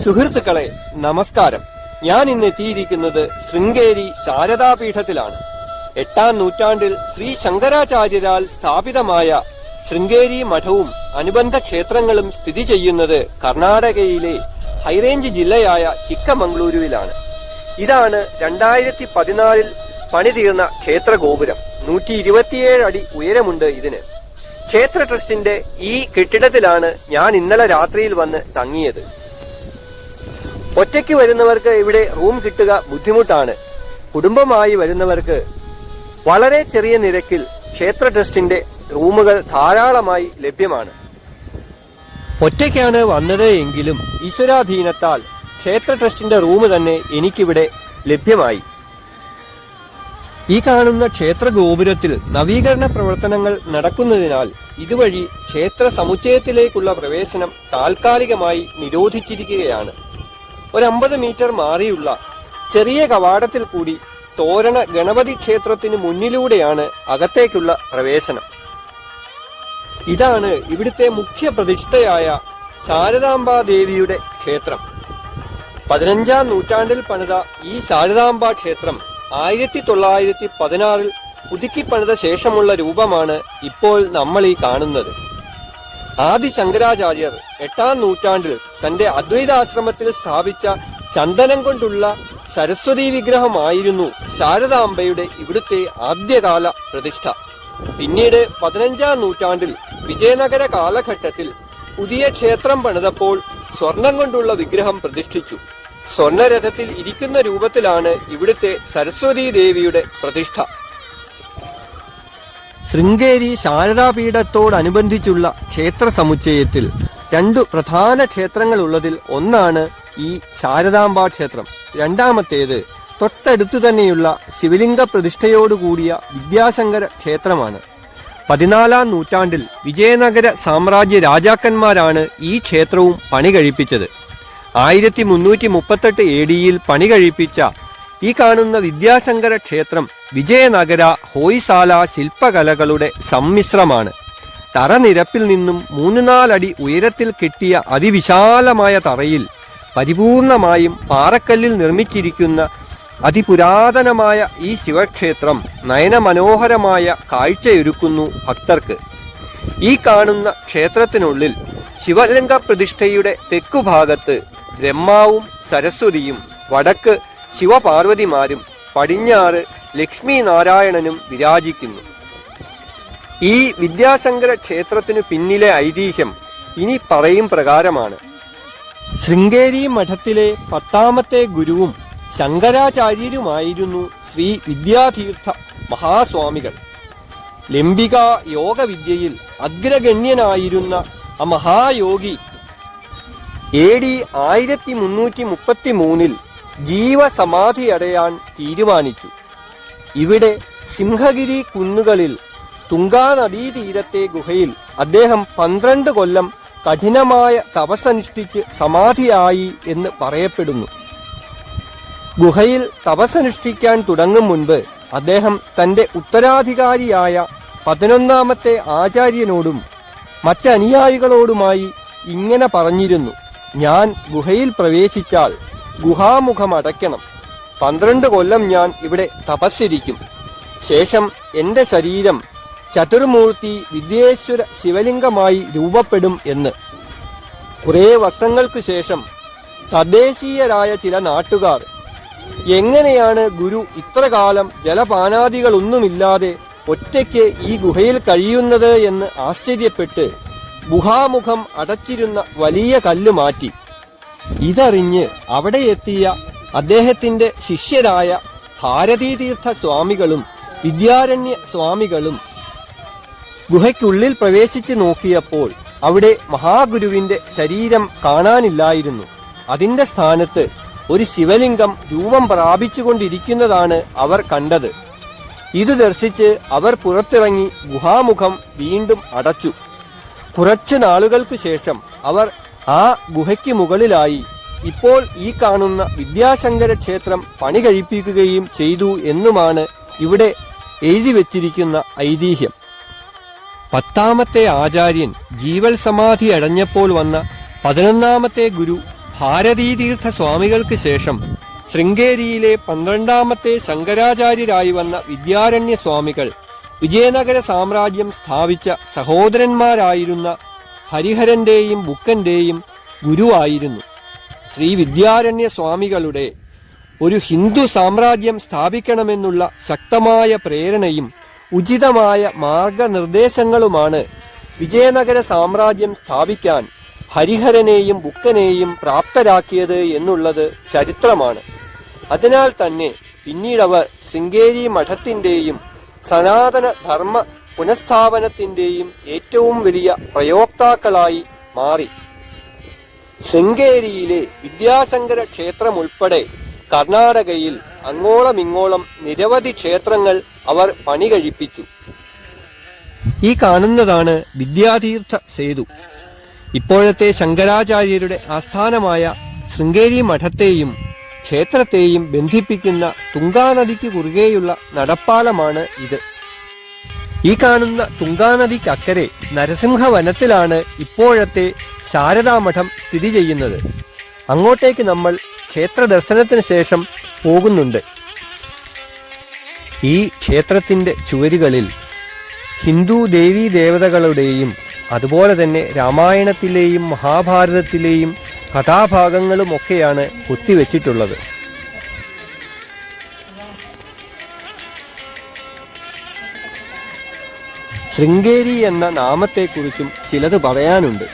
സുഹൃത്തുക്കളെ നമസ്കാരം. ഞാൻ ഇന്ന് എത്തിയിരിക്കുന്നത് ശൃംഗേരി ശാരദാപീഠത്തിലാണ്. 8-ാം നൂറ്റാണ്ടിൽ ശ്രീ ശങ്കരാചാര്യരാൽ സ്ഥാപിതമായ ശൃംഗേരി മഠവും അനുബന്ധ ക്ഷേത്രങ്ങളും സ്ഥിതി ചെയ്യുന്നത് കർണാടകയിലെ ഹൈറേഞ്ച് ജില്ലയായ ചിക്കമംഗളൂരുവിലാണ്. ഇതാണ് 2014 പണിതീർന്ന ക്ഷേത്ര ഗോപുരം. 127 അടി ഉയരമുണ്ട് ഇതിന്. ക്ഷേത്ര ട്രസ്റ്റിന്റെ ഈ കെട്ടിടത്തിലാണ് ഞാൻ ഇന്നലെ രാത്രിയിൽ വന്ന് തങ്ങിയത്. ഒറ്റയ്ക്ക് വരുന്നവർക്ക് ഇവിടെ റൂം കിട്ടുക ബുദ്ധിമുട്ടാണ്. കുടുംബമായി വരുന്നവർക്ക് വളരെ ചെറിയ നിരക്കിൽ ക്ഷേത്ര ട്രസ്റ്റിന്റെ റൂമുകൾ ധാരാളമായി ലഭ്യമാണ്. ഒറ്റയ്ക്കാണ് വന്നത് എങ്കിലും ഈശ്വരാധീനത്താൽ ക്ഷേത്ര ട്രസ്റ്റിന്റെ റൂം തന്നെ എനിക്കിവിടെ ലഭ്യമായി. ഈ കാണുന്ന ക്ഷേത്ര ഗോപുരത്തിൽ നവീകരണ പ്രവർത്തനങ്ങൾ നടക്കുന്നതിനാൽ ഇതുവഴി ക്ഷേത്ര സമുച്ചയത്തിലേക്കുള്ള പ്രവേശനം താൽക്കാലികമായി നിരോധിച്ചിരിക്കുകയാണ്. 50 മീറ്റർ മാറിയുള്ള ചെറിയ കവാടത്തിൽ കൂടി തോരണ ഗണപതി ക്ഷേത്രത്തിന് മുന്നിലൂടെയാണ് അകത്തേക്കുള്ള പ്രവേശനം. ഇതാണ് ഇവിടുത്തെ മുഖ്യ പ്രതിഷ്ഠയായ ശാരദാംബാ ദേവിയുടെ ക്ഷേത്രം. 15-ാം നൂറ്റാണ്ടിൽ പണിത ഈ ശാരദാംബാ ക്ഷേത്രം 1916 പുതുക്കി പണിത ശേഷമുള്ള രൂപമാണ് ഇപ്പോൾ നമ്മൾ ഈ കാണുന്നത്. ആദി ശങ്കരാചാര്യർ 8-ാം നൂറ്റാണ്ടിൽ തന്റെ അദ്വൈതാശ്രമത്തിൽ സ്ഥാപിച്ച ചന്ദനം കൊണ്ടുള്ള സരസ്വതി വിഗ്രഹമായിരുന്നു ശാരദാംബയുടെ ഇവിടുത്തെ ആദ്യകാല പ്രതിഷ്ഠ. പിന്നീട് 15-ാം നൂറ്റാണ്ടിൽ വിജയനഗര കാലഘട്ടത്തിൽ പുതിയ ക്ഷേത്രം പണിതപ്പോൾ സ്വർണം കൊണ്ടുള്ള വിഗ്രഹം പ്രതിഷ്ഠിച്ചു. സ്വർണരഥത്തിൽ ഇരിക്കുന്ന രൂപത്തിലാണ് ഇവിടുത്തെ സരസ്വതി ദേവിയുടെ പ്രതിഷ്ഠ. ശൃംഗേരി ശാരദാപീഠത്തോടനുബന്ധിച്ചുള്ള ക്ഷേത്ര സമുച്ചയത്തിൽ 2 പ്രധാന ക്ഷേത്രങ്ങൾ ഉള്ളതിൽ ഒന്നാണ് ഈ ശാരദാംബാ ക്ഷേത്രം. രണ്ടാമത്തേത് തൊട്ടടുത്തു തന്നെയുള്ള ശിവലിംഗ പ്രതിഷ്ഠയോടുകൂടിയ വിദ്യാശങ്കര ക്ഷേത്രമാണ്. 14-ാം നൂറ്റാണ്ടിൽ വിജയനഗര സാമ്രാജ്യ രാജാക്കന്മാരാണ് ഈ ക്ഷേത്രവും പണി കഴിപ്പിച്ചത്. 1338 AD പണി കഴിപ്പിച്ച ഈ കാണുന്ന വിദ്യാശങ്കര ക്ഷേത്രം വിജയനഗര ഹോയ്സാല ശില്പകലകളുടെ സമ്മിശ്രമാണ്. തറനിരപ്പിൽ നിന്നും 3-4 അടി ഉയരത്തിൽ കെട്ടിയ അതിവിശാലമായ തറയിൽ പരിപൂർണമായും പാറക്കല്ലിൽ നിർമ്മിച്ചിരിക്കുന്ന അതിപുരാതനമായ ഈ ശിവക്ഷേത്രം നയനമനോഹരമായ കാഴ്ചയൊരുക്കുന്നു ഭക്തർക്ക്. ഈ കാണുന്ന ക്ഷേത്രത്തിനുള്ളിൽ ശിവലിംഗ പ്രതിഷ്ഠയുടെ തെക്കുഭാഗത്ത് ബ്രഹ്മാവും സരസ്വതിയും, വടക്ക് ശിവപാർവതിമാരും, പടിഞ്ഞാറ് ലക്ഷ്മി നാരായണനും വിരാജിക്കുന്നു. ഈ വിദ്യാശങ്കര ക്ഷേത്രത്തിനു പിന്നിലെ ഐതിഹ്യം ഇനി പറയും പ്രകാരമാണ്. ശൃംഗേരി മഠത്തിലെ 10ാമത്തെ ഗുരുവും ശങ്കരാചാര്യരുമായിരുന്നു ശ്രീ വിദ്യാതീർത്ഥ മഹാസ്വാമികൾ. ലംബിക യോഗവിദ്യയിൽ അഗ്രഗണ്യനായിരുന്ന ആ മഹായോഗി AD 1333 ജീവസമാധി അടയാൻ തീരുമാനിച്ചു. ഇവിടെ സിംഹഗിരി കുന്നുകളിൽ തുംഗാ നദീതീരത്തെ ഗുഹയിൽ അദ്ദേഹം 12 കൊല്ലം കഠിനമായ തപസ്സനുഷ്ഠിച്ച് സമാധിയായി എന്ന് പറയപ്പെടുന്നു. ഗുഹയിൽ തപസ്സനുഷ്ഠിക്കാൻ തുടങ്ങും മുൻപ് അദ്ദേഹം തന്റെ ഉത്തരാധികാരിയായ 11ാമത്തെ ആചാര്യനോടും മറ്റനുയായികളോടുമായി ഇങ്ങനെ പറഞ്ഞിരുന്നു: ഞാൻ ഗുഹയിൽ പ്രവേശിച്ചാൽ ഗുഹാമുഖം അടയ്ക്കണം. 12 കൊല്ലം ഞാൻ ഇവിടെ തപസ്സിരിക്കും. ശേഷം എന്റെ ശരീരം ചതുർമൂർത്തി വിദ്യേശ്വര ശിവലിംഗമായി രൂപപ്പെടും എന്ന്. കുറെ വർഷങ്ങൾക്കു ശേഷം തദ്ദേശീയരായ ചില നാട്ടുകാർ എങ്ങനെയാണ് ഗുരു ഇത്രകാലം ജലപാനാദികളൊന്നുമില്ലാതെ ഒറ്റയ്ക്ക് ഈ ഗുഹയിൽ കഴിയുന്നത് എന്ന് ആശ്ചര്യപ്പെട്ട് ഗുഹാമുഖം അടച്ചിരുന്ന വലിയ കല്ല് മാറ്റി. ഇതറിഞ്ഞ് അവിടെ എത്തിയ അദ്ദേഹത്തിന്റെ ശിഷ്യരായ ഭാരതീതീർത്ഥ സ്വാമികളും വിദ്യാരണ്യ സ്വാമികളും ഗുഹയ്ക്കുള്ളിൽ പ്രവേശിച്ചു നോക്കിയപ്പോൾ അവിടെ മഹാഗുരുവിന്റെ ശരീരം കാണാനില്ലായിരുന്നു. അതിന്റെ സ്ഥാനത്ത് ഒരു ശിവലിംഗം രൂപം പ്രാപിച്ചുകൊണ്ടിരിക്കുന്നതാണ് അവർ കണ്ടത്. ഇത് ദർശിച്ച് അവർ പുറത്തിറങ്ങി ഗുഹാമുഖം വീണ്ടും അടച്ചു. കുറച്ചു നാളുകൾക്ക് ശേഷം അവർ ആ ഗുഹയ്ക്ക് മുകളിലായി ഇപ്പോൾ ഈ കാണുന്ന വിദ്യാശങ്കര ക്ഷേത്രം പണി കഴിപ്പിക്കുകയും ചെയ്തു എന്നുമാണ് ഇവിടെ എഴുതി വച്ചിരിക്കുന്ന ഐതിഹ്യം. 10ാമത്തെ ആചാര്യൻ ജീവൽ സമാധി അടഞ്ഞപ്പോൾ വന്ന 11ാമത്തെ ഗുരു ഭാരതീതീർത്ഥ സ്വാമികൾക്ക് ശേഷം ശൃംഗേരിയിലെ 12ാമത്തെ ശങ്കരാചാര്യരായി വന്ന വിദ്യാരണ്യ സ്വാമികൾ വിജയനഗര സാമ്രാജ്യം സ്ഥാപിച്ച സഹോദരന്മാരായിരുന്ന ഹരിഹരന്റെയും ബുക്കന്റെയും ഗുരുവായിരുന്നു. ശ്രീ വിദ്യാരണ്യ സ്വാമികളുടെ ഒരു ഹിന്ദു സാമ്രാജ്യം സ്ഥാപിക്കണമെന്നുള്ള ശക്തമായ പ്രേരണയും ഉചിതമായ മാർഗനിർദ്ദേശങ്ങളുമാണ് വിജയനഗര സാമ്രാജ്യം സ്ഥാപിക്കാൻ ഹരിഹരനെയും ബുക്കനെയും പ്രാപ്തരാക്കിയത് എന്നുള്ളത് ചരിത്രമാണ്. അതിനാൽ തന്നെ പിന്നീടവർ ശൃംഗേരി മഠത്തിന്റെയും സനാതന ധർമ്മ പുനഃസ്ഥാപനത്തിന്റെയും ഏറ്റവും വലിയ പ്രയോക്താക്കളായി മാറി. ശൃംഗേരിയിലെ വിദ്യാശങ്കര ക്ഷേത്രം ഉൾപ്പെടെ കർണാടകയിൽ അങ്ങോളമിങ്ങോളം നിരവധി ക്ഷേത്രങ്ങൾ അവർ പണി കഴിപ്പിച്ചു. ഈ കാണുന്നതാണ് വിദ്യാതീർത്ഥ സേതു. ഇപ്പോഴത്തെ ശങ്കരാചാര്യരുടെ ആസ്ഥാനമായ ശൃംഗേരി മഠത്തെയും ക്ഷേത്രത്തെയും ബന്ധിപ്പിക്കുന്ന തുംഗാനദിക്ക് കുറുകെയുള്ള നടപ്പാലമാണ് ഇത്. ഈ കാണുന്ന തുംഗാനദിക്കക്കരെ നരസിംഹവനത്തിലാണ് ഇപ്പോഴത്തെ ശാരദാമഠം സ്ഥിതി ചെയ്യുന്നത്. അങ്ങോട്ടേക്ക് നമ്മൾ ക്ഷേത്ര ദർശനത്തിന് ശേഷം പോകുന്നുണ്ട്. ഈ ക്ഷേത്രത്തിന്റെ ചുവരുകളിൽ ഹിന്ദു ദേവീ ദേവതകളുടെയും അതുപോലെ തന്നെ രാമായണത്തിലെയും മഹാഭാരതത്തിലെയും കഥാഭാഗങ്ങളുമൊക്കെയാണ് കൊത്തിവെച്ചിട്ടുള്ളത്. ശൃംഗേരി എന്ന നാമത്തെക്കുറിച്ചും ചിലത് പറയാനുണ്ട്.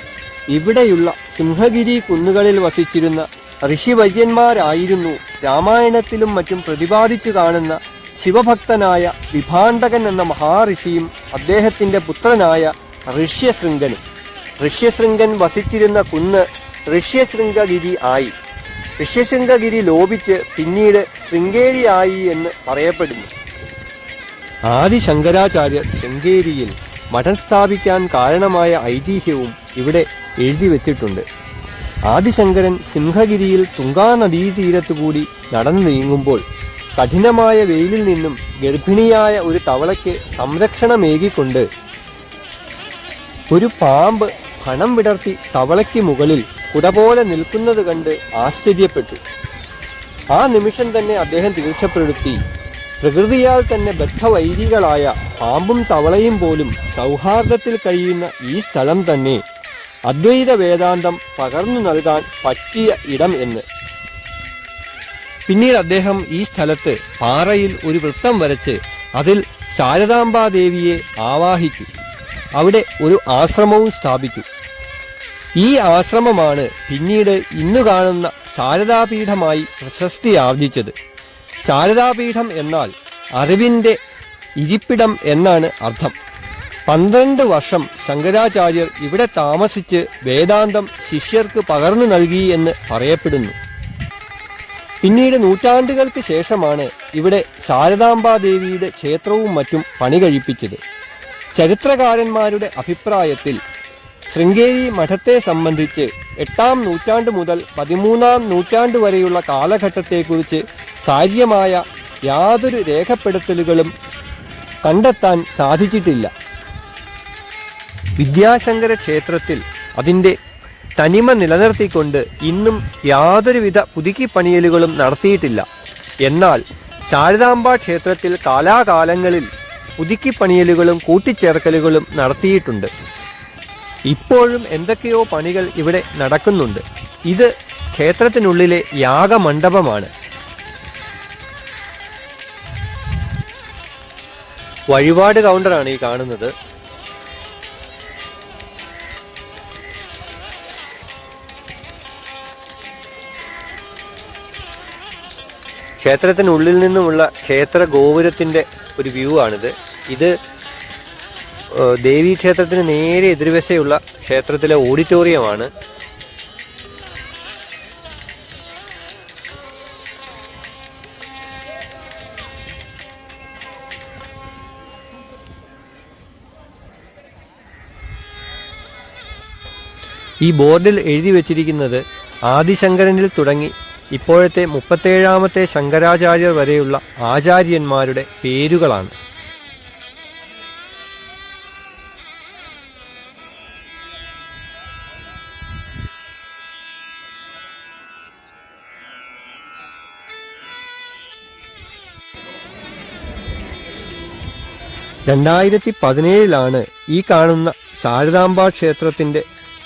ഇവിടെയുള്ള സിംഹഗിരി കുന്നുകളിൽ വസിച്ചിരുന്ന ഋഷിവര്യന്മാരായിരുന്നു രാമായണത്തിലും മറ്റും പ്രതിപാദിച്ചു കാണുന്ന ശിവഭക്തനായ വിഭാണ്ഡകൻ എന്ന മഹാഋഷിയും അദ്ദേഹത്തിന്റെ പുത്രനായ ഋഷ്യശൃംഗനും. ഋഷ്യശൃംഗൻ വസിച്ചിരുന്ന കുന്ന് ഋഷ്യശൃംഗഗിരി ആയി. ഋഷ്യശൃംഗഗിരി ലോപിച്ച് പിന്നീട് ശൃംഗേരി ആയി എന്ന് പറയപ്പെടുന്നു. ആദി ശങ്കരാചാര്യർ ശൃംഗേരിയിൽ മഠം സ്ഥാപിക്കാൻ കാരണമായ ഐതിഹ്യവും ഇവിടെ എഴുതി വെച്ചിട്ടുണ്ട്. ആദിശങ്കരൻ സിംഹഗിരിയിൽ തുംഗാനദീതീരത്തുകൂടി നടന്നു നീങ്ങുമ്പോൾ കഠിനമായ വെയിലിൽ നിന്നും ഗർഭിണിയായ ഒരു തവളയ്ക്ക് സംരക്ഷണമേകിക്കൊണ്ട് ഒരു പാമ്പ് ഫണം വിടർത്തി തവളയ്ക്ക് മുകളിൽ കുടപോലെ നിൽക്കുന്നത് കണ്ട് ആശ്ചര്യപ്പെട്ടു. ആ നിമിഷം തന്നെ അദ്ദേഹം തീർച്ചപ്പെടുത്തി, പ്രകൃതിയാൽ തന്നെ ബദ്ധവൈരികളായ പാമ്പും തവളയും പോലും സൗഹാർദ്ദത്തിൽ കഴിയുന്ന ഈ സ്ഥലം തന്നെ അദ്വൈത വേദാന്തം പകർന്നു നൽകാൻ പറ്റിയ ഇടം എന്ന്. പിന്നീട് അദ്ദേഹം ഈ സ്ഥലത്ത് പാറയിൽ ഒരു വൃത്തം വരച്ച് അതിൽ ശാരദാംബാദേവിയെ ആവാഹിച്ചു. അവിടെ ഒരു ആശ്രമവും സ്ഥാപിച്ചു. ഈ ആശ്രമമാണ് പിന്നീട് ഇന്നു കാണുന്ന ശാരദാപീഠമായി പ്രശസ്തി ആർജിച്ചത്. ശാരദാപീഠം എന്നാൽ അറിവിന്റെ ഇരിപ്പിടം എന്നാണ് അർത്ഥം. 12 വർഷം ശങ്കരാചാര്യർ ഇവിടെ താമസിച്ച് വേദാന്തം ശിഷ്യർക്ക് പകർന്നു നൽകി എന്ന് പറയപ്പെടുന്നു. പിന്നീട് നൂറ്റാണ്ടുകൾക്ക് ശേഷമാണ് ഇവിടെ ശാരദാംബാദേവിയുടെ ക്ഷേത്രവും മറ്റും പണി കഴിപ്പിച്ചത്. ചരിത്രകാരന്മാരുടെ അഭിപ്രായത്തിൽ ശൃംഗേരി മഠത്തെ സംബന്ധിച്ച് 8ാം നൂറ്റാണ്ട് മുതൽ 13ാം നൂറ്റാണ്ട് വരെയുള്ള കാലഘട്ടത്തെക്കുറിച്ച് കാര്യമായ യാതൊരു രേഖപ്പെടുത്തലുകളും കണ്ടെത്താൻ സാധിച്ചിട്ടില്ല. വിദ്യാശങ്കര ക്ഷേത്രത്തിൽ അതിൻ്റെ തനിമ നിലനിർത്തിക്കൊണ്ട് ഇന്നും യാതൊരുവിധ പുതുക്കിപ്പണിയലുകളും നടത്തിയിട്ടില്ല. എന്നാൽ ശാരദാംബ ക്ഷേത്രത്തിൽ കാലാകാലങ്ങളിൽ പുതുക്കിപ്പണിയലുകളും കൂട്ടിച്ചേർക്കലുകളും നടത്തിയിട്ടുണ്ട്. ഇപ്പോഴും എന്തൊക്കെയോ പണികൾ ഇവിടെ നടക്കുന്നുണ്ട്. ഇത് ക്ഷേത്രത്തിനുള്ളിലെ യാഗമണ്ഡപമാണ്. വഴിപാട് കൗണ്ടറാണ് ഈ കാണുന്നത്. ക്ഷേത്രത്തിനുള്ളിൽ നിന്നുമുള്ള ക്ഷേത്ര ഗോപുരത്തിന്റെ ഒരു വ്യൂ ആണിത്. ഇത് ദേവീക്ഷേത്രത്തിന് നേരെ എതിർവശയുള്ള ക്ഷേത്രത്തിലെ ഓഡിറ്റോറിയമാണ്. ഈ ബോർഡിൽ എഴുതി വച്ചിരിക്കുന്നത് ആദിശങ്കരനിൽ തുടങ്ങി ഇപ്പോഴത്തെ 37ാമത്തെ ശങ്കരാചാര്യർ വരെയുള്ള ആചാര്യന്മാരുടെ പേരുകളാണ്. 2017 ഈ കാണുന്ന ശാരദാംബ ക്ഷേത്രത്തിന്റെ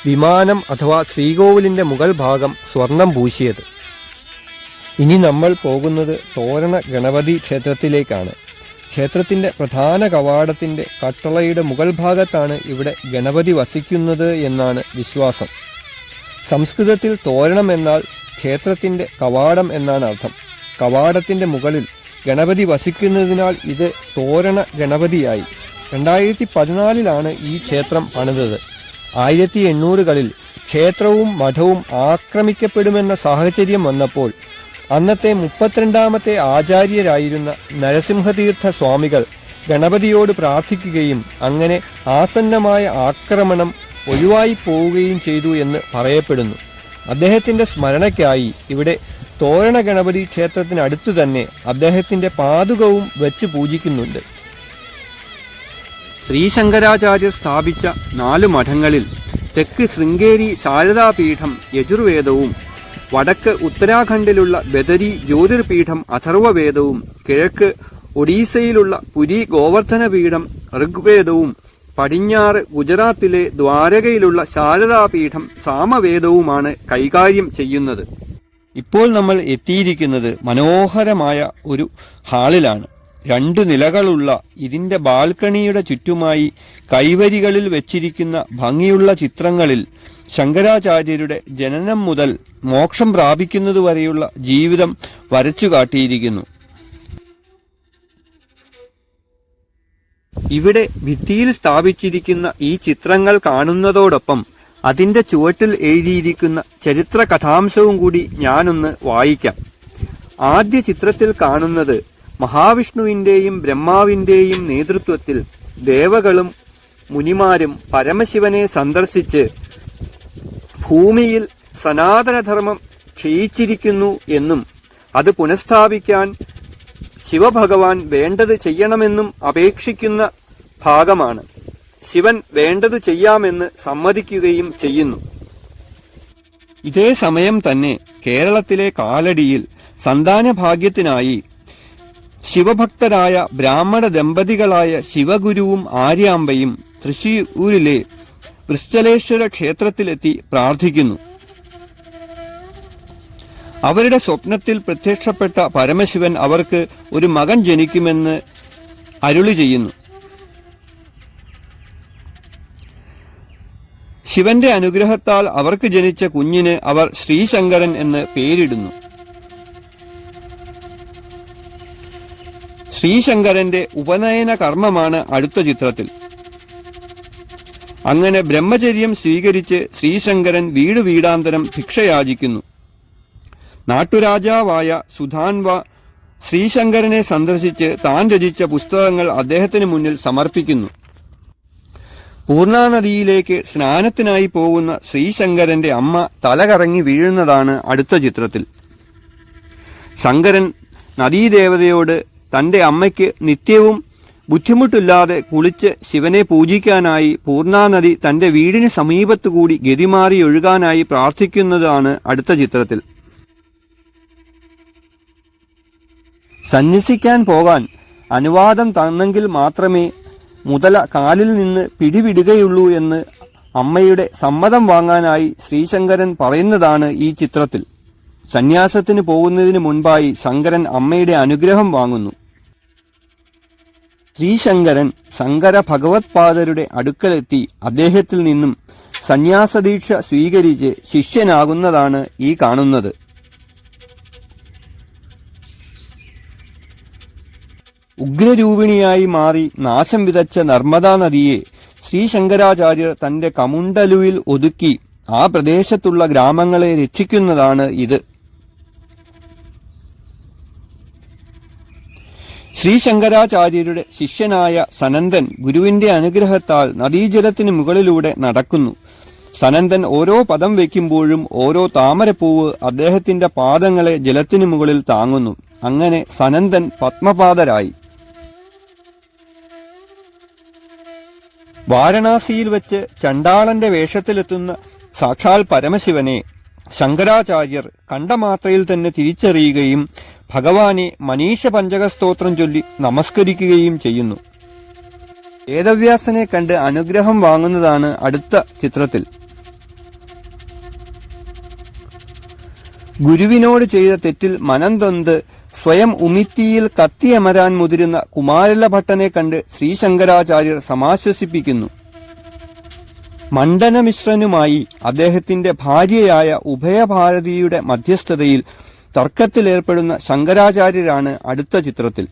വിമാനം അഥവാ ശ്രീകോവിലിന്റെ മുകൾ ഭാഗം സ്വർണം പൂശിയത്. ഇനി നമ്മൾ പോകുന്നത് തോരണ ഗണപതി ക്ഷേത്രത്തിലേക്കാണ്. ക്ഷേത്രത്തിന്റെ പ്രധാന കവാടത്തിന്റെ കട്ടളയുടെ മുകൾ ഭാഗത്താണ് ഇവിടെ ഗണപതി വസിക്കുന്നത് എന്നാണ് വിശ്വാസം. സംസ്കൃതത്തിൽ തോരണം എന്നാൽ ക്ഷേത്രത്തിന്റെ കവാടം എന്നാണ് അർത്ഥം. കവാടത്തിന്റെ മുകളിൽ ഗണപതി വസിക്കുന്നതിനാൽ ഇത് തോരണ ഗണപതിയായി. 2014 ഈ ക്ഷേത്രം പണിതത്. 1800-കളിൽ ക്ഷേത്രവും മഠവും ആക്രമിക്കപ്പെടുമെന്ന സാഹചര്യം വന്നപ്പോൾ അന്നത്തെ 32ാമത്തെ ആചാര്യരായിരുന്ന നരസിംഹതീർത്ഥ സ്വാമികൾ ഗണപതിയോട് പ്രാർത്ഥിക്കുകയും അങ്ങനെ ആസന്നമായ ആക്രമണം ഒഴിവായി പോവുകയും ചെയ്തു എന്ന് പറയപ്പെടുന്നു. അദ്ദേഹത്തിന്റെ സ്മരണയ്ക്കായി ഇവിടെ തോരണ ഗണപതി ക്ഷേത്രത്തിനടുത്തു തന്നെ അദ്ദേഹത്തിന്റെ പാദുകവും വെച്ച് പൂജിക്കുന്നുണ്ട്. ശ്രീശങ്കരാചാര്യർ സ്ഥാപിച്ച 4 മഠങ്ങളിൽ തെക്ക് ശൃംഗേരി ശാരദാപീഠം യജുർവേദവും, വടക്ക് ഉത്തരാഖണ്ഡിലുള്ള ബദരി ജ്യോതിർപീഠം അഥർവവേദവും, കിഴക്ക് ഒഡീസയിലുള്ള പുരി ഗോവർദ്ധന പീഠം ഋഗ്വേദവും, പടിഞ്ഞാറ് ഗുജറാത്തിലെ ദ്വാരകയിലുള്ള ശാരദാപീഠം സാമവേദവുമാണ് കൈകാര്യം ചെയ്യുന്നത്. ഇപ്പോൾ നമ്മൾ എത്തിയിരിക്കുന്നത് മനോഹരമായ ഒരു ഹാളിലാണ്. 2 നിലകളുള്ള ഇതിന്റെ ബാൽക്കണിയുടെ ചുറ്റുമായി കൈവരികളിൽ വെച്ചിരിക്കുന്ന ഭംഗിയുള്ള ചിത്രങ്ങളിൽ ശങ്കരാചാര്യരുടെ ജനനം മുതൽ മോക്ഷം പ്രാപിക്കുന്നതുവരെയുള്ള ജീവിതം വരച്ചു കാട്ടിയിരിക്കുന്നു. ഇവിടെ ഭിത്തിയിൽ സ്ഥാപിച്ചിരിക്കുന്ന ഈ ചിത്രങ്ങൾ കാണുന്നതോടൊപ്പം അതിന്റെ ചുവട്ടിൽ എഴുതിയിരിക്കുന്ന ചരിത്ര കഥാംശവും കൂടി ഞാനൊന്ന് വായിക്കാം. ആദ്യ ചിത്രത്തിൽ കാണുന്നത് മഹാവിഷ്ണുവിന്റെയും ബ്രഹ്മാവിന്റെയും നേതൃത്വത്തിൽ ദേവകളും മുനിമാരും പരമശിവനെ സന്ദർശിച്ച് ഭൂമിയിൽ സനാതനധർമ്മം ക്ഷയിച്ചിരിക്കുന്നു എന്നും അത് പുനഃസ്ഥാപിക്കാൻ ശിവഭഗവാൻ വേണ്ടത് ചെയ്യണമെന്നും അപേക്ഷിക്കുന്ന ഭാഗമാണ്. ശിവൻ വേണ്ടത് ചെയ്യാമെന്ന് സമ്മതിക്കുകയും ചെയ്യുന്നു. ഇതേ സമയം തന്നെ കേരളത്തിലെ കാലടിയിൽ സന്താനഭാഗ്യത്തിനായി ശിവഭക്തരായ ബ്രാഹ്മണ ദമ്പതികളായ ശിവഗുരുവും ആര്യാമ്പയും തൃശ്ശൂരിലെ വൃശ്ചലേശ്വര ക്ഷേത്രത്തിലെത്തി പ്രാർത്ഥിക്കുന്നു. അവരുടെ സ്വപ്നത്തിൽ പ്രത്യക്ഷപ്പെട്ട പരമശിവൻ അവർക്ക് ഒരു മകൻ ജനിക്കുമെന്ന് അരുളി ചെയ്യുന്നു. ശിവന്റെ അനുഗ്രഹത്താൽ അവർക്ക് ജനിച്ച കുഞ്ഞിന് അവർ ശ്രീശങ്കരൻ എന്ന് പേരിടുന്നു. ശ്രീശങ്കരന്റെ ഉപനയന കർമ്മമാണ് അടുത്ത ചിത്രത്തിൽ. അങ്ങനെ ബ്രഹ്മചര്യം സ്വീകരിച്ച് ശ്രീശങ്കരൻ വീടാന്തരം ഭിക്ഷയാചിക്കുന്നു. നാട്ടുരാജാവായ സുധാൻവ ശ്രീശങ്കരനെ സന്ദർശിച്ച് താൻ രചിച്ച പുസ്തകങ്ങൾ അദ്ദേഹത്തിന് മുന്നിൽ സമർപ്പിക്കുന്നു. പൂർണാനദിയിലേക്ക് സ്നാനത്തിനായി പോകുന്ന ശ്രീശങ്കരന്റെ അമ്മ തലകറങ്ങി വീഴുന്നതാണ് അടുത്ത ചിത്രത്തിൽ. ശങ്കരൻ നദീദേവതയോട് തന്റെ അമ്മയ്ക്ക് നിത്യവും ബുദ്ധിമുട്ടില്ലാതെ കുളിച്ച് ശിവനെ പൂജിക്കാനായി പൂർണാനദി തന്റെ വീടിന് സമീപത്തുകൂടി ഗതിമാറി ഒഴുകാനായി പ്രാർത്ഥിക്കുന്നതാണ് അടുത്ത ചിത്രത്തിൽ. സന്യസിക്കാൻ പോകാൻ അനുവാദം തന്നെങ്കിൽ മാത്രമേ മുതല കാലിൽ നിന്ന് പിടിവിടുകയുള്ളൂ എന്ന് അമ്മയുടെ സമ്മതം വാങ്ങാനായി ശ്രീശങ്കരൻ പറയുന്നതാണ് ഈ ചിത്രത്തിൽ. സന്യാസത്തിന് പോകുന്നതിന് മുൻപായി ശങ്കരൻ അമ്മയുടെ അനുഗ്രഹം വാങ്ങുന്നു. ശ്രീശങ്കരൻ ശങ്കര ഭഗവത്പാദരുടെ അടുക്കലെത്തി അദ്ദേഹത്തിൽ നിന്നും സന്യാസദീക്ഷ സ്വീകരിച്ച് ശിഷ്യനാകുന്നതാണ് ഈ കാണുന്നത്. ഉഗ്രരൂപിണിയായി മാറി നാശം വിതച്ച നർമ്മദാ നദിയെ ശ്രീശങ്കരാചാര്യർ തന്റെ കമുണ്ടലുവിൽ ഒതുക്കി ആ പ്രദേശത്തുള്ള ഗ്രാമങ്ങളെ രക്ഷിക്കുന്നതാണ് ഇത്. ശ്രീശങ്കരാചാര്യരുടെ ശിഷ്യനായ സനന്ദൻ ഗുരുവിന്റെ അനുഗ്രഹത്താൽ നദീജലത്തിന് മുകളിലൂടെ നടക്കുന്നു. സനന്ദൻ ഓരോ പദം വയ്ക്കുമ്പോഴും ഓരോ താമരപ്പൂവ് അദ്ദേഹത്തിന്റെ പാദങ്ങളെ ജലത്തിനു മുകളിൽ താങ്ങുന്നു. അങ്ങനെ സനന്ദൻ പത്മപാദരായി. വാരണാസിയിൽ വെച്ച് ചണ്ടാളന്റെ വേഷത്തിലെത്തുന്ന സാക്ഷാൽ പരമശിവനെ ശങ്കരാചാര്യർ കണ്ട മാത്രയിൽ തന്നെ തിരിച്ചറിയുകയും ഭഗവാനെ മനീഷ പഞ്ചക സ്തോത്രം ചൊല്ലി നമസ്കരിക്കുകയും ചെയ്യുന്നു. വേദവ്യാസനെ കണ്ട് അനുഗ്രഹം വാങ്ങുന്നതാണ് അടുത്ത ചിത്രത്തിൽ. ഗുരുവിനോട് ചെയ്ത തെറ്റിൽ മനം തൊന്ത് സ്വയം ഉമിത്തിയിൽ കത്തിയമരാൻ മുതിരുന്ന കുമാരല ഭട്ടനെ കണ്ട് ശ്രീശങ്കരാചാര്യർ സമാശ്വസിപ്പിക്കുന്നു. മണ്ഡനമിശ്രനുമായി അദ്ദേഹത്തിന്റെ ഭാര്യയായ ഉഭയഭാരതിയുടെ മധ്യസ്ഥതയിൽ തർക്കത്തിലേർപ്പെടുന്ന ശങ്കരാചാര്യരാണ് അടുത്ത ചിത്രത്തിൽ.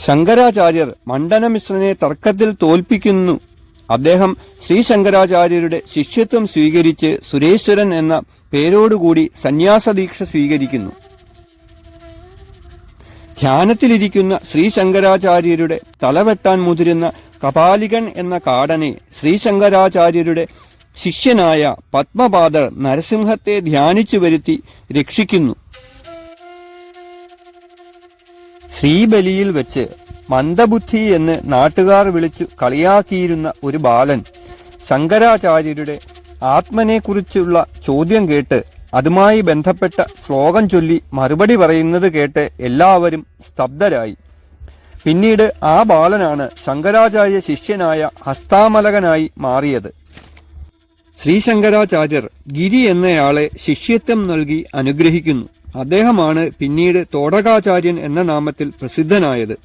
ശങ്കരാചാര്യർ മണ്ഡനമിശ്രനെ തർക്കത്തിൽ തോൽപ്പിക്കുന്നു. അദ്ദേഹം ശ്രീശങ്കരാചാര്യരുടെ ശിഷ്യത്വം സ്വീകരിച്ച് സുരേശ്വരൻ എന്ന പേരോടുകൂടി സന്യാസദീക്ഷ സ്വീകരിക്കുന്നു. ധ്യാനത്തിലിരിക്കുന്ന ശ്രീശങ്കരാചാര്യരുടെ തലവെട്ടാൻ മുതിരുന്ന കപാലികൻ എന്ന കാടനെ ശ്രീശങ്കരാചാര്യരുടെ ശിഷ്യനായ പത്മപാദർ നരസിംഹത്തെ ധ്യാനിച്ചു വരുത്തി രക്ഷിക്കുന്നു. ശ്രീബലിയിൽ വെച്ച് മന്ദബുദ്ധി എന്ന് നാട്ടുകാർ വിളിച്ചു കളിയാക്കിയിരുന്ന ഒരു ബാലൻ ശങ്കരാചാര്യരുടെ ആത്മനെക്കുറിച്ചുള്ള ചോദ്യം കേട്ട് അതുമായി ബന്ധപ്പെട്ട ശ്ലോകം ചൊല്ലി മറുപടി പറയുന്നത് കേട്ട് എല്ലാവരും സ്തബ്ധരായി. പിന്നീട് ആ ബാലനാണ് ശങ്കരാചാര്യ ശിഷ്യനായ ഹസ്താമലകനായി മാറിയത്. ശ്രീശങ്കരാചാര്യർ ഗിരി എന്നയാളെ ശിഷ്യത്വം നൽകി അനുഗ്രഹിക്കുന്നു. അദ്ദേഹമാണ് പിന്നീട് തോടകാചാര്യൻ എന്ന നാമത്തിൽ പ്രസിദ്ധനായത്.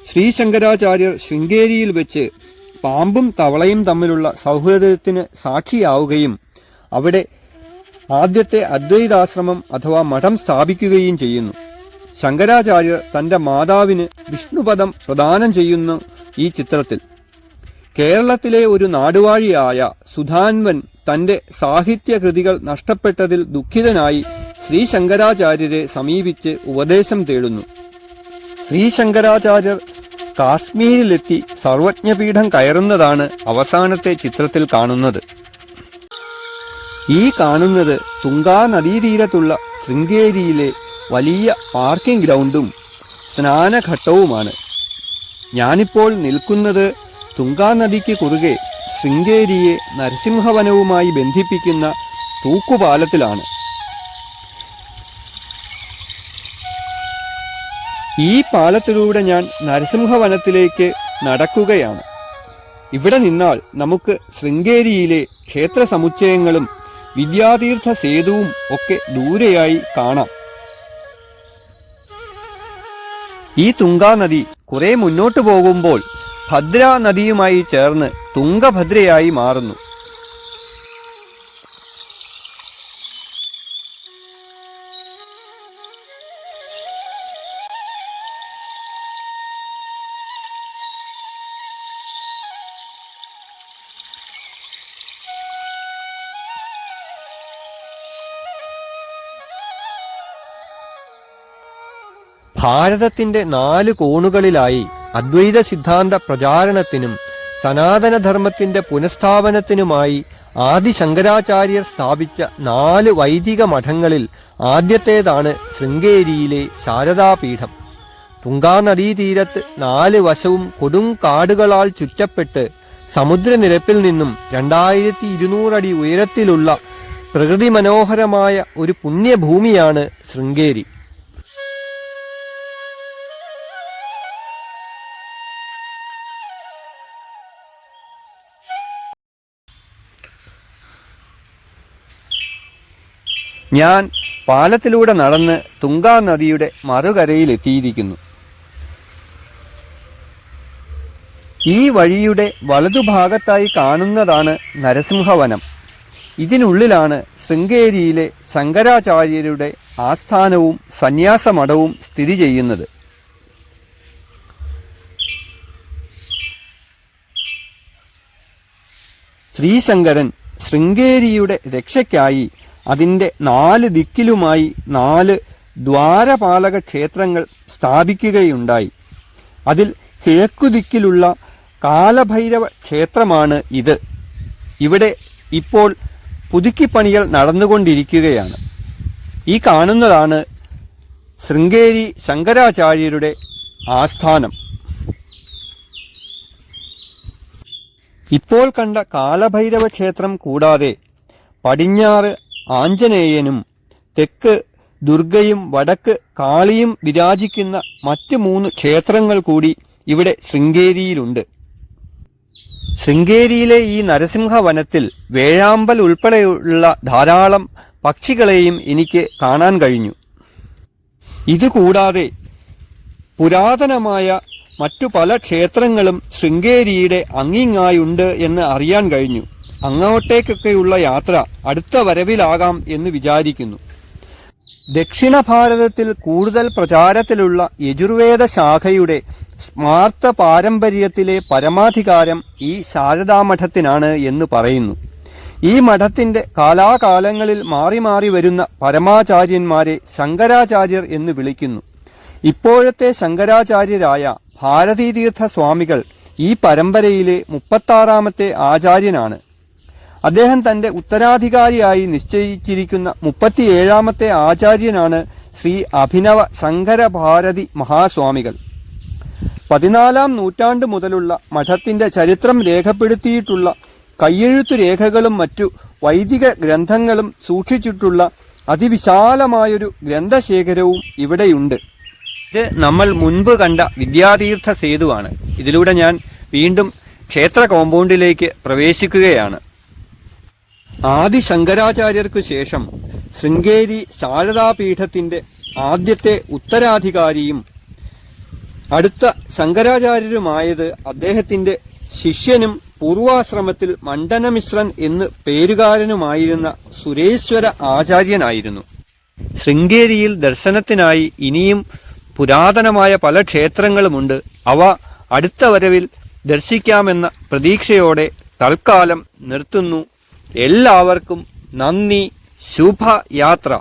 ശ്രീശങ്കരാചാര്യർ ശൃംഗേരിയിൽ വെച്ച് പാമ്പും തവളയും തമ്മിലുള്ള സൗഹൃദത്തിന് സാക്ഷിയാവുകയും അവിടെ ആദ്യത്തെ അദ്വൈതാശ്രമം അഥവാ മഠം സ്ഥാപിക്കുകയും ചെയ്യുന്നു. ശങ്കരാചാര്യർ തന്റെ മാതാവിന് വിഷ്ണുപദം പ്രദാനം ചെയ്യുന്നു ഈ ചിത്രത്തിൽ. കേരളത്തിലെ ഒരു നാടുവാഴിയായ സുധാൻവൻ തന്റെ സാഹിത്യകൃതികൾ നഷ്ടപ്പെട്ടതിൽ ദുഃഖിതനായി ശ്രീശങ്കരാചാര്യരെ സമീപിച്ച് ഉപദേശം തേടുന്നു. ശ്രീശങ്കരാചാര്യർ കാശ്മീരിലെത്തി സർവജ്ഞപീഠം കയറുന്നതാണ് അവസാനത്തെ ചിത്രത്തിൽ കാണുന്നത്. ഈ കാണുന്നത് തുംഗാ നദീതീരത്തുള്ള ശൃംഗേരിയിലെ വലിയ പാർക്കിംഗ് ഗ്രൗണ്ടും സ്നാനഘട്ടവുമാണ്. ഞാനിപ്പോൾ നിൽക്കുന്നത് തുംഗാ നദിക്ക് കുറുകെ ശൃംഗേരിയെ നരസിംഹവനവുമായി ബന്ധിപ്പിക്കുന്ന തൂക്കുപാലത്തിലാണ്. ഈ പാലത്തിലൂടെ ഞാൻ നരസിംഹവനത്തിലേക്ക് നടക്കുകയാണ്. ഇവിടെ നിന്നാൽ നമുക്ക് ശൃംഗേരിയിലെ ക്ഷേത്ര സമുച്ചയങ്ങളും വിദ്യാതീർത്ഥ സേതുവും ഒക്കെ ദൂരെയായി കാണാം. ഈ തുംഗാ നദി കുറെ മുന്നോട്ട് പോകുമ്പോൾ ഭദ്രാ നദിയുമായി ചേർന്ന് തുംഗഭദ്രയായി മാറുന്നു. ഭാരതത്തിന്റെ 4 കോണുകളിലായി അദ്വൈത സിദ്ധാന്ത പ്രചാരണത്തിനും സനാതനധർമ്മത്തിന്റെ പുനഃസ്ഥാപനത്തിനുമായി ആദി ശങ്കരാചാര്യർ സ്ഥാപിച്ച 4 വൈദിക മഠങ്ങളിൽ ആദ്യത്തേതാണ് ശൃംഗേരിയിലെ ശാരദാപീഠം. തുംഗാനദീതീരത്ത് 4 വശവും കൊടും കാടുകളാൽ ചുറ്റപ്പെട്ട് സമുദ്രനിരപ്പിൽ നിന്നും 2200 അടി ഉയരത്തിലുള്ള പ്രകൃതി മനോഹരമായ ഒരു പുണ്യഭൂമിയാണ് ശൃംഗേരി. ഞാൻ പാലത്തിലൂടെ നടന്ന് തുംഗാ നദിയുടെ മറുകരയിലെത്തിയിരിക്കുന്നു. ഈ വഴിയുടെ വലതുഭാഗത്തായി കാണുന്നതാണ് നരസിംഹവനം. ഇതിനുള്ളിലാണ് ശൃംഗേരിയിലെ ശങ്കരാചാര്യരുടെ ആസ്ഥാനവും സന്യാസമഠവും സ്ഥിതി ചെയ്യുന്നത്. ശ്രീശങ്കരൻ ശൃംഗേരിയുടെ രക്ഷയ്ക്കായി അതിൻ്റെ 4 ദിക്കിലുമായി 4 ദ്വാരപാലക ക്ഷേത്രങ്ങൾ സ്ഥാപിക്കുകയുണ്ടായി. അതിൽ കിഴക്കുദിക്കിലുള്ള കാലഭൈരവ ക്ഷേത്രമാണ് ഇത്. ഇവിടെ ഇപ്പോൾ പുതുക്കിപ്പണികൾ നടന്നുകൊണ്ടിരിക്കുകയാണ്. ഈ കാണുന്നതാണ് ശൃംഗേരി ശങ്കരാചാര്യരുടെ ആസ്ഥാനം. ഇപ്പോൾ കണ്ട കാലഭൈരവ ക്ഷേത്രം കൂടാതെ പടിഞ്ഞാറ് ആഞ്ജനേയനും തെക്ക് ദുർഗയും വടക്ക് കാളിയും വിരാജിക്കുന്ന മറ്റ് 3 ക്ഷേത്രങ്ങൾ കൂടി ഇവിടെ ശൃംഗേരിയിലുണ്ട്. ശൃംഗേരിയിലെ ഈ നരസിംഹവനത്തിൽ വേഴാമ്പൽ ഉൾപ്പെടെയുള്ള ധാരാളം പക്ഷികളെയും എനിക്ക് കാണാൻ കഴിഞ്ഞു. ഇതുകൂടാതെ പുരാതനമായ മറ്റു പല ക്ഷേത്രങ്ങളും ശൃംഗേരിയുടെ അങ്ങിങ്ങായുണ്ട് എന്ന് അറിയാൻ കഴിഞ്ഞു. അങ്ങോട്ടേക്കൊക്കെയുള്ള യാത്ര അടുത്ത വരവിലാകാം എന്ന് വിചാരിക്കുന്നു. ദക്ഷിണ ഭാരതത്തിൽ കൂടുതൽ പ്രചാരത്തിലുള്ള യജുർവേദ ശാഖയുടെ സ്മാർത്ത പാരമ്പര്യത്തിലെ പരമാധികാരം ഈ ശാരദാമഠത്തിനാണ് എന്ന് പറയുന്നു. ഈ മഠത്തിന്റെ കാലാകാലങ്ങളിൽ മാറി മാറി വരുന്ന പരമാചാര്യന്മാരെ ശങ്കരാചാര്യർ എന്ന് വിളിക്കുന്നു. ഇപ്പോഴത്തെ ശങ്കരാചാര്യരായ ഭാരതീതീർത്ഥ സ്വാമികൾ ഈ പരമ്പരയിലെ 36ാമത്തെ ആചാര്യനാണ്. അദ്ദേഹം തന്റെ ഉത്തരാധികാരിയായി നിശ്ചയിച്ചിരിക്കുന്ന 37ാമത്തെ ആചാര്യനാണ് ശ്രീ അഭിനവ ശങ്കരഭാരതി മഹാസ്വാമികൾ. 14ാം നൂറ്റാണ്ട് മുതലുള്ള മഠത്തിന്റെ ചരിത്രം രേഖപ്പെടുത്തിയിട്ടുള്ള കയ്യെഴുത്തു രേഖകളും മറ്റു വൈദിക ഗ്രന്ഥങ്ങളും സൂക്ഷിച്ചിട്ടുള്ള അതിവിശാലമായൊരു ഗ്രന്ഥശേഖരവും ഇവിടെയുണ്ട്. ഇത് നമ്മൾ മുൻപ് കണ്ട വിദ്യാതീർത്ഥ സേതുവാണ്. ഇതിലൂടെ ഞാൻ വീണ്ടും ക്ഷേത്ര കോമ്പൗണ്ടിലേക്ക് പ്രവേശിക്കുകയാണ്. ആദി ശങ്കരാചാര്യർക്കു ശേഷം ശൃംഗേരി ശാരദാപീഠത്തിന്റെ ആദ്യത്തെ ഉത്തരാധികാരിയും അടുത്ത ശങ്കരാചാര്യരുമായത് അദ്ദേഹത്തിന്റെ ശിഷ്യനും പൂർവാശ്രമത്തിൽ മണ്ഡനമിശ്രൻ എന്ന് പേരുകാരനുമായിരുന്ന സുരേശ്വര ആചാര്യനായിരുന്നു. ശൃംഗേരിയിൽ ദർശനത്തിനായി ഇനിയും പുരാതനമായ പല ക്ഷേത്രങ്ങളുമുണ്ട്. അവ അടുത്ത വരവിൽ ദർശിക്കാമെന്ന പ്രതീക്ഷയോടെ തൽക്കാലം നിർത്തുന്നു. എല്ലാവർക്കും നന്ദി. ശുഭയാത്ര.